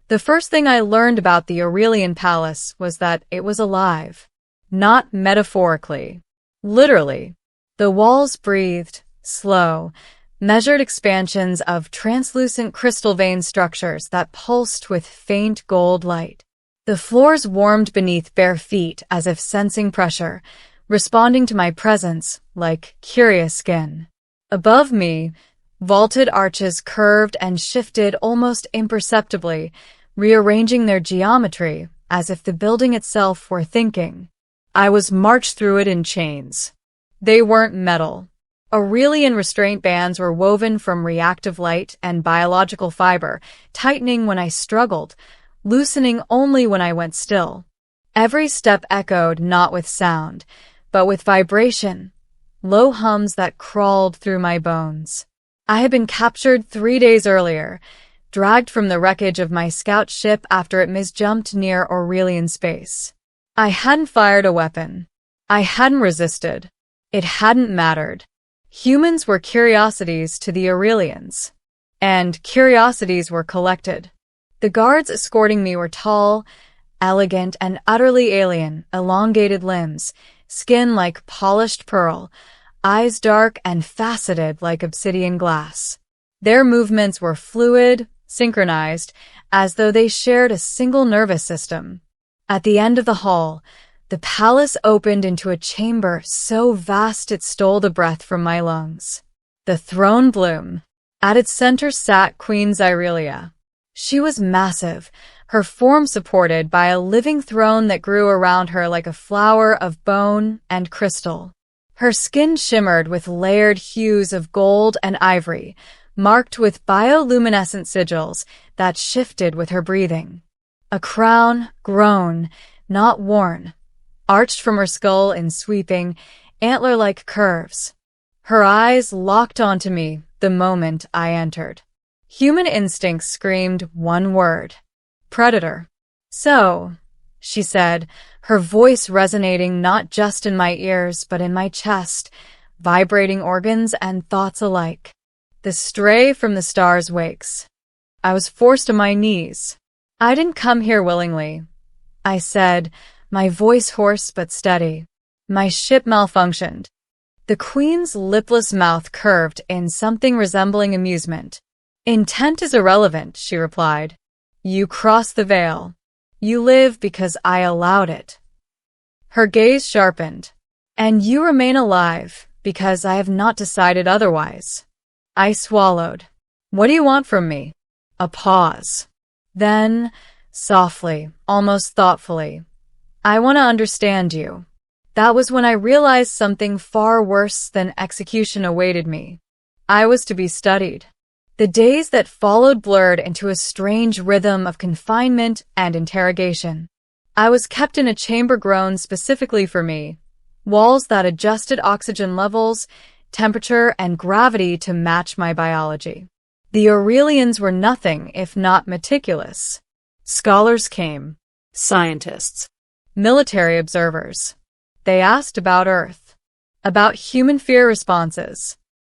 The first thing I learned about the Aurelian Palace was that it was alive. Not metaphorically. Literally. The walls breathed, slow, measured expansions of translucent crystal vein structures that pulsed with faint gold light. The floors warmed beneath bare feet as if sensing pressure, responding to my presence like curious skin. Above me, vaulted arches curved and shifted almost imperceptibly, rearranging their geometry as if the building itself were thinking. I was marched through it in chains. They weren't metal. Aurelian restraint bands were woven from reactive light and biological fiber, tightening when I struggled, loosening only when I went still. Every step echoed not with sound, but with vibration, low hums that crawled through my bones. I had been captured 3 days earlier, dragged from the wreckage of my scout ship after it misjumped near Aurelian space. I hadn't fired a weapon. I hadn't resisted. It hadn't mattered. Humans were curiosities to the Aurelians. And curiosities were collected. The guards escorting me were tall, elegant, and utterly alien, elongated limbs, skin like polished pearl, eyes dark and faceted like obsidian glass. Their movements were fluid, synchronized, as though they shared a single nervous system. At the end of the hall, the palace opened into a chamber so vast it stole the breath from my lungs. The throne bloom. At its center sat Queen Zyrelia. She was massive, her form supported by a living throne that grew around her like a flower of bone and crystal. Her skin shimmered with layered hues of gold and ivory, marked with bioluminescent sigils that shifted with her breathing. A crown, grown, not worn, arched from her skull in sweeping, antler-like curves. Her eyes locked onto me the moment I entered. Human instincts screamed one word: predator. So, she said, her voice resonating not just in my ears but in my chest, vibrating organs and thoughts alike. The stray from the stars wakes. I was forced to my knees. I didn't come here willingly, I said, my voice hoarse but steady. My ship malfunctioned. The Queen's lipless mouth curved in something resembling amusement. Intent is irrelevant, she replied. You cross the veil. You live because I allowed it. Her gaze sharpened. And you remain alive because I have not decided otherwise. I swallowed. What do you want from me? A pause. Then, softly, almost thoughtfully, I want to understand you. That was when I realized something far worse than execution awaited me. I was to be studied. The days that followed blurred into a strange rhythm of confinement and interrogation. I was kept in a chamber grown specifically for me, walls that adjusted oxygen levels, temperature, and gravity to match my biology. The Aurelians were nothing if not meticulous. Scholars came. Scientists. Military observers. They asked about Earth. About human fear responses.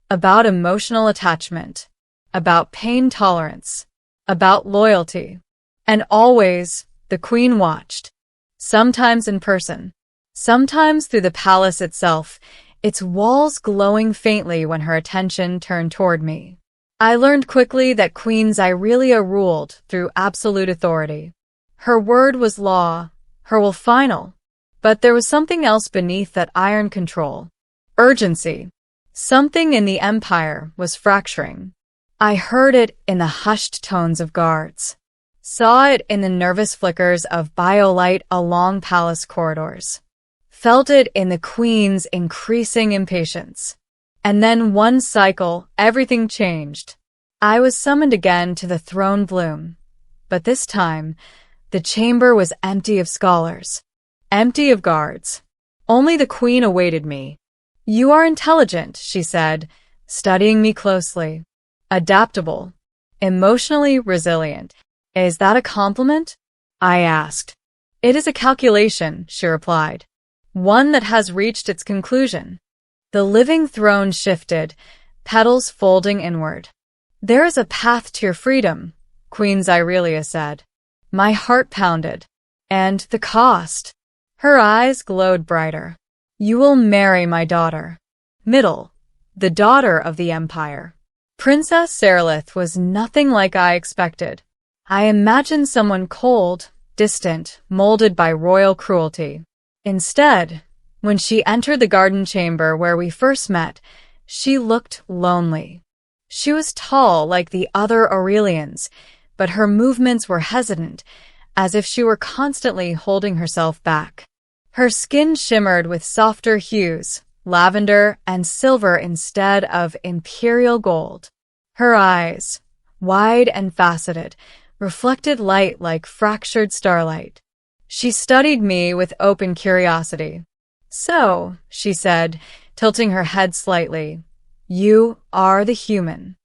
About emotional attachment. About pain tolerance. About loyalty. And always, the Queen watched. Sometimes in person. Sometimes through the palace itself, its walls glowing faintly when her attention turned toward me. I learned quickly that Queen Zyrelia ruled through absolute authority. Her word was law, her will final. But there was something else beneath that iron control. Urgency. Something in the empire was fracturing. I heard it in the hushed tones of guards. Saw it in the nervous flickers of biolight along palace corridors. Felt it in the Queen's increasing impatience. And then one cycle, everything changed. I was summoned again to the throne bloom. But this time, the chamber was empty of scholars. Empty of guards. Only the Queen awaited me. You are intelligent, she said, studying me closely. Adaptable. Emotionally resilient. Is that a compliment? I asked. It is a calculation, she replied. One that has reached its conclusion. The living throne shifted, petals folding inward. There is a path to your freedom, Queen Zyrelia said. My heart pounded. And the cost? Her eyes glowed brighter. You will marry my daughter. Middle, the daughter of the Empire. Princess Saralith was nothing like I expected. I imagined someone cold, distant, molded by royal cruelty. Instead, when she entered the garden chamber where we first met, she looked lonely. She was tall like the other Aurelians, but her movements were hesitant, as if she were constantly holding herself back. Her skin shimmered with softer hues, lavender and silver instead of imperial gold. Her eyes, wide and faceted, reflected light like fractured starlight. She studied me with open curiosity. So, she said, tilting her head slightly, you are the human.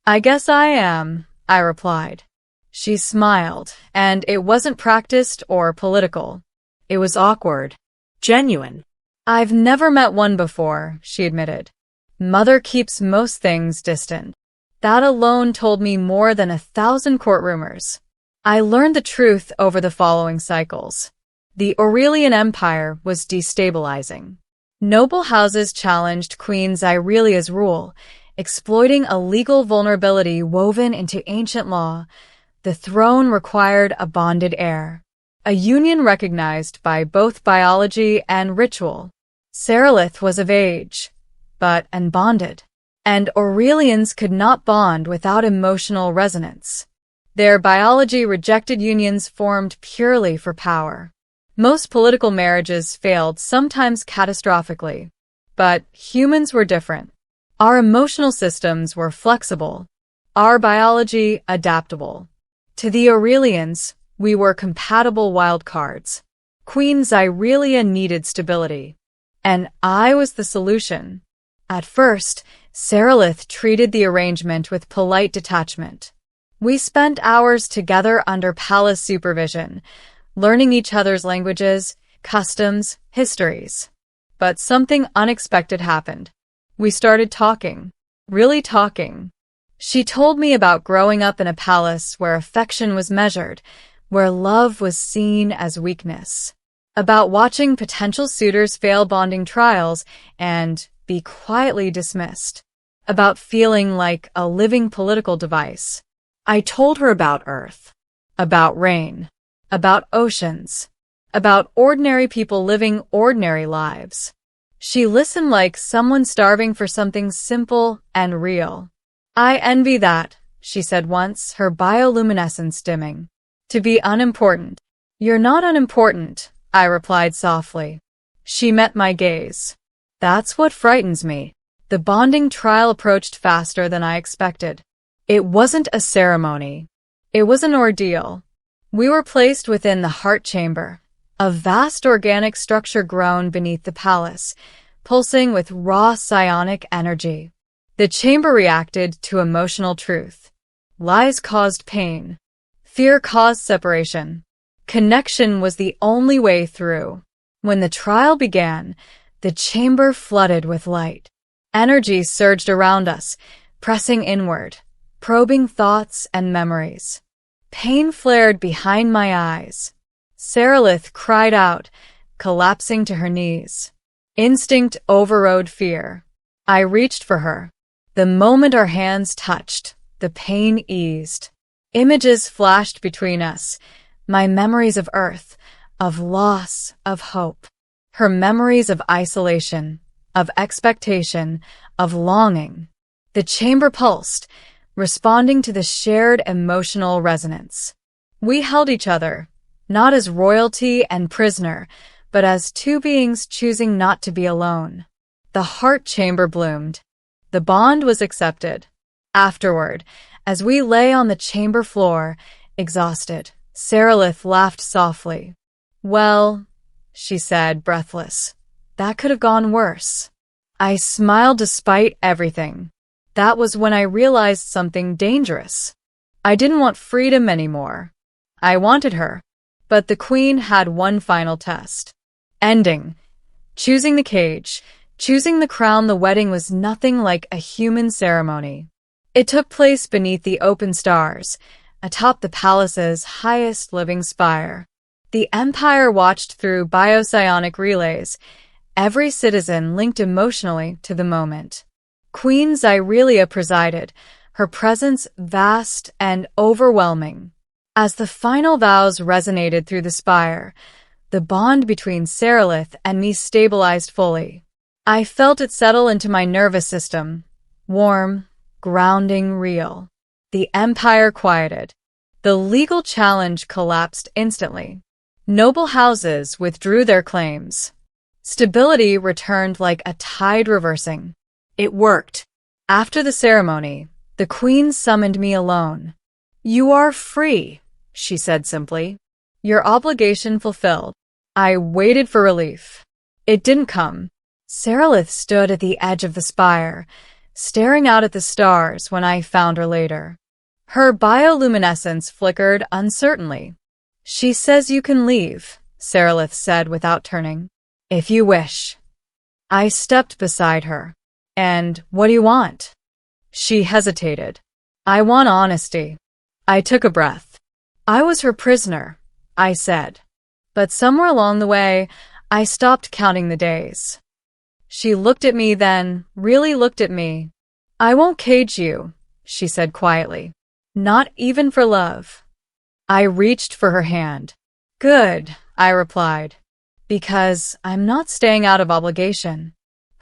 I guess I am, I replied. She smiled, and it wasn't practiced or political. It was awkward. Genuine. I've never met one before, she admitted. Mother keeps most things distant. That alone told me more than 1,000 court rumors. I learned the truth over the following cycles. The Aurelian Empire was destabilizing. Noble houses challenged Queen Xyrelia's rule, exploiting a legal vulnerability woven into ancient law. The throne required a bonded heir, a union recognized by both biology and ritual. Saralith was of age, but unbonded, and Aurelians could not bond without emotional resonance. Their biology rejected unions formed purely for power. Most political marriages failed, sometimes catastrophically. But humans were different. Our emotional systems were flexible, our biology adaptable. To the Aurelians, we were compatible wildcards. Queen Xyrelia needed stability, and I was the solution. At first, Saralith treated the arrangement with polite detachment. We spent hours together under palace supervision, learning each other's languages, customs, histories. But something unexpected happened. We started talking. Really talking. She told me about growing up in a palace where affection was measured, where love was seen as weakness. About watching potential suitors fail bonding trials and be quietly dismissed. About feeling like a living political device. I told her about Earth, about rain, about oceans, about ordinary people living ordinary lives. She listened like someone starving for something simple and real. I envy that, she said once, her bioluminescence dimming. To be unimportant. You're not unimportant, I replied softly. She met my gaze. That's what frightens me. The bonding trial approached faster than I expected. It wasn't a ceremony. It was an ordeal. We were placed within the heart chamber, a vast organic structure grown beneath the palace, pulsing with raw psionic energy. The chamber reacted to emotional truth. Lies caused pain. Fear caused separation. Connection was the only way through. When the trial began, the chamber flooded with light. Energy surged around us, pressing inward, probing thoughts and memories. Pain flared behind my eyes. Saralith cried out, collapsing to her knees. Instinct overrode fear. I reached for her. The moment our hands touched, the pain eased. Images flashed between us, my memories of Earth, of loss, of hope. Her memories of isolation, of expectation, of longing. The chamber pulsed, responding to the shared emotional resonance. We held each other, not as royalty and prisoner, but as two beings choosing not to be alone. The heart chamber bloomed. The bond was accepted. Afterward, as we lay on the chamber floor, exhausted, Saralith laughed softly. Well, she said, breathless, that could have gone worse. I smiled despite everything. That was when I realized something dangerous. I didn't want freedom anymore. I wanted her. But the queen had one final test. Ending. Choosing the cage, choosing the crown. The wedding was nothing like a human ceremony. It took place beneath the open stars, atop the palace's highest living spire. The empire watched through biopsionic relays, every citizen linked emotionally to the moment. Queen Zyrelia presided, her presence vast and overwhelming. As the final vows resonated through the spire, the bond between Serelith and me stabilized fully. I felt it settle into my nervous system, warm, grounding, real. The empire quieted. The legal challenge collapsed instantly. Noble houses withdrew their claims. Stability returned like a tide reversing. It worked. After the ceremony, the queen summoned me alone. "You are free," she said simply. "Your obligation fulfilled." I waited for relief. It didn't come. Serelith stood at the edge of the spire, staring out at the stars when I found her later. Her bioluminescence flickered uncertainly. "She says you can leave," Serelith said without turning. "If you wish." I stepped beside her. "And what do you want?" She hesitated. "I want honesty." I took a breath. "I was her prisoner," I said. But somewhere along the way, I stopped counting the days. She looked at me then, really looked at me. "I won't cage you," she said quietly. "Not even for love." I reached for her hand. "Good," I replied, "because I'm not staying out of obligation."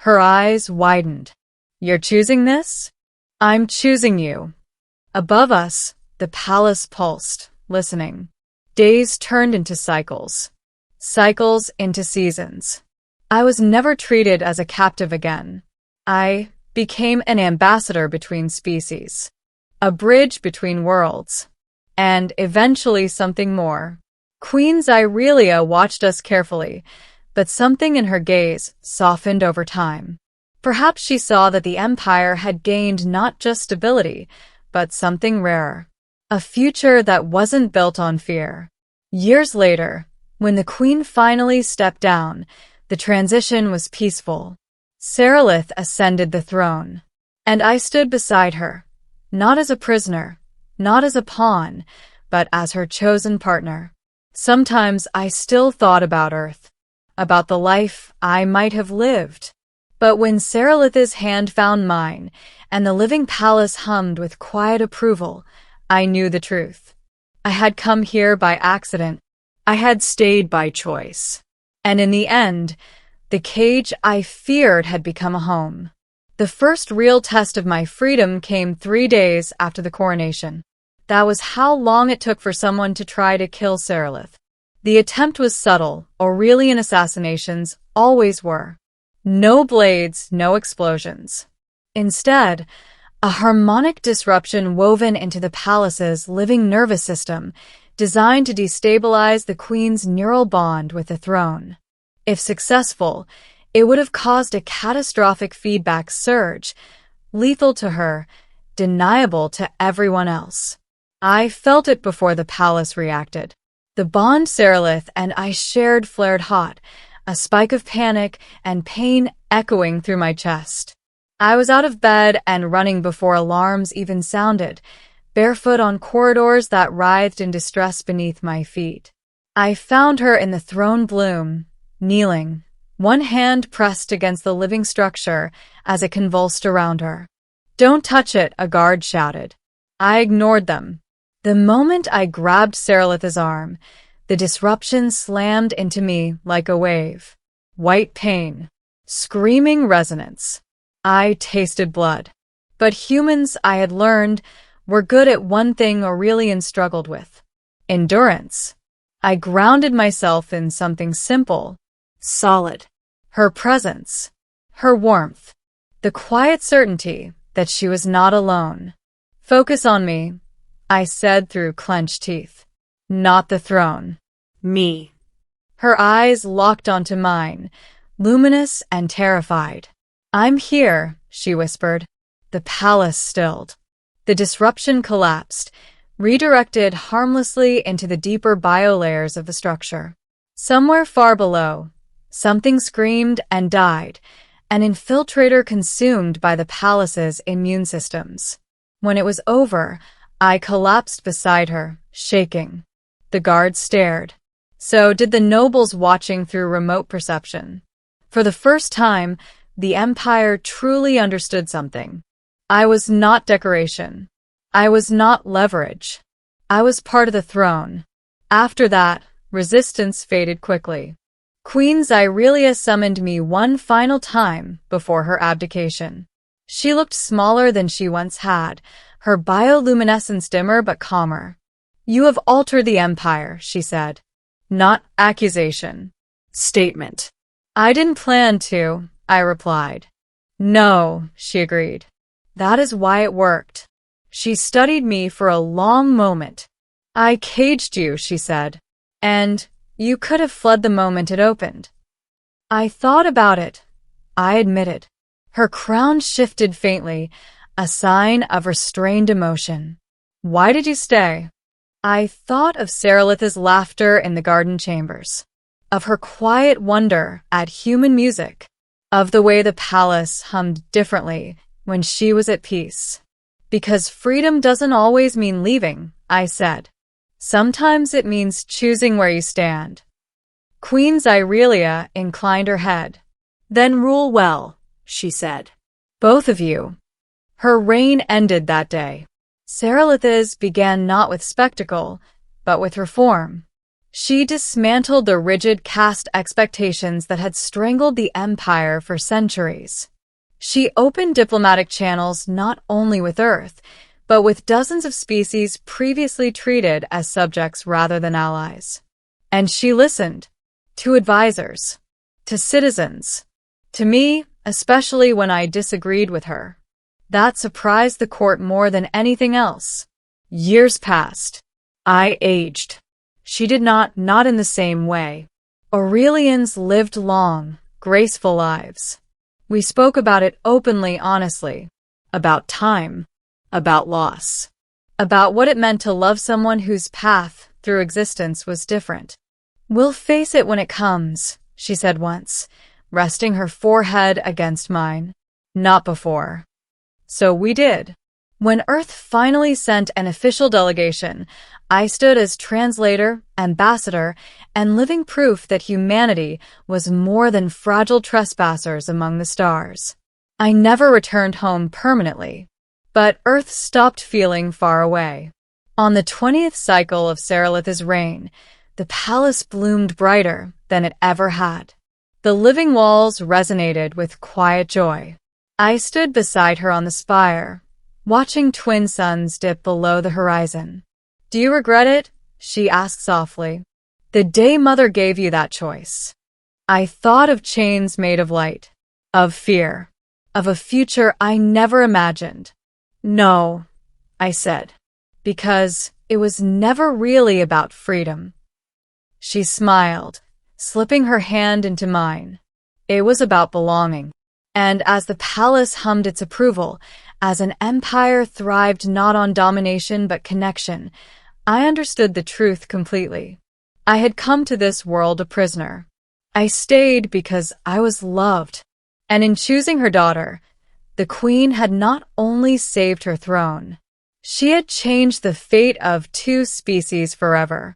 Her eyes widened. "You're choosing this?" "I'm choosing you." Above us, the palace pulsed, listening. Days turned into cycles. Cycles into seasons. I was never treated as a captive again. I became an ambassador between species. A bridge between worlds. And eventually something more. Queen Zyrelia watched us carefully, but something in her gaze softened over time. Perhaps she saw that the empire had gained not just stability, but something rarer. A future that wasn't built on fear. Years later, when the queen finally stepped down, the transition was peaceful. Serelith ascended the throne, and I stood beside her, not as a prisoner, not as a pawn, but as her chosen partner. Sometimes I still thought about Earth, about the life I might have lived. But when Serelith's hand found mine, and the living palace hummed with quiet approval, I knew the truth. I had come here by accident. I had stayed by choice. And in the end, the cage I feared had become a home. The first real test of my freedom came 3 days after the coronation. That was how long it took for someone to try to kill Serelith. The attempt was subtle. Aurelian assassinations always were. No blades, no explosions. Instead, a harmonic disruption woven into the palace's living nervous system, designed to destabilize the queen's neural bond with the throne. If successful, it would have caused a catastrophic feedback surge, lethal to her, deniable to everyone else. I felt it before the palace reacted. The bond Serelith and I shared flared hot, a spike of panic and pain echoing through my chest. I was out of bed and running before alarms even sounded, barefoot on corridors that writhed in distress beneath my feet. I found her in the throne bloom, kneeling, one hand pressed against the living structure as it convulsed around her. "Don't touch it," a guard shouted. I ignored them. The moment I grabbed Serelith's arm, the disruption slammed into me like a wave. White pain. Screaming resonance. I tasted blood. But humans, I had learned, were good at one thing Aurelian struggled with. Endurance. I grounded myself in something simple, solid. Her presence. Her warmth. The quiet certainty that she was not alone. "Focus on me," I said through clenched teeth. "Not the throne. Me." Her eyes locked onto mine, luminous and terrified. "I'm here," she whispered. The palace stilled. The disruption collapsed, redirected harmlessly into the deeper biolayers of the structure. Somewhere far below, something screamed and died, an infiltrator consumed by the palace's immune systems. When it was over, I collapsed beside her, shaking. The guards stared. So did the nobles watching through remote perception. For the first time, the Empire truly understood something. I was not decoration. I was not leverage. I was part of the throne. After that, resistance faded quickly. Queen Zyrelia summoned me one final time before her abdication. She looked smaller than she once had, her bioluminescence dimmer but calmer. You have altered the Empire, she said. Not accusation. Statement. I didn't plan to, I replied. No, she agreed. That is why it worked. She studied me for a long moment. I caged you, she said. And you could have fled the moment it opened. I thought about it, I admitted. Her crown shifted faintly, a sign of restrained emotion. Why did you stay? I thought of Saralitha's laughter in the garden chambers, of her quiet wonder at human music, of the way the palace hummed differently when she was at peace. Because freedom doesn't always mean leaving, I said. Sometimes it means choosing where you stand. Queen Zyrelia inclined her head. Then rule well, she said. Both of you. Her reign ended that day. Saralitha's began not with spectacle, but with reform. She dismantled the rigid caste expectations that had strangled the empire for centuries. She opened diplomatic channels not only with Earth, but with dozens of species previously treated as subjects rather than allies. And she listened. To advisors. To citizens. To me, especially when I disagreed with her. That surprised the court more than anything else. Years passed. I aged. She did not in the same way. Aurelians lived long, graceful lives. We spoke about it openly, honestly. About time. About loss. About what it meant to love someone whose path through existence was different. We'll face it when it comes, she said once, resting her forehead against mine. Not before. So we did. When Earth finally sent an official delegation, I stood as translator, ambassador, and living proof that humanity was more than fragile trespassers among the stars. I never returned home permanently, but Earth stopped feeling far away. On the 20th cycle of Saralitha's reign, the palace bloomed brighter than it ever had. The living walls resonated with quiet joy. I stood beside her on the spire, watching twin suns dip below the horizon. Do you regret it? She asked softly. The day Mother gave you that choice. I thought of chains made of light, of fear, of a future I never imagined. No, I said, because it was never really about freedom. She smiled, slipping her hand into mine. It was about belonging. And as the palace hummed its approval, as an empire thrived not on domination but connection, I understood the truth completely. I had come to this world a prisoner. I stayed because I was loved. And in choosing her daughter, the queen had not only saved her throne, she had changed the fate of two species forever.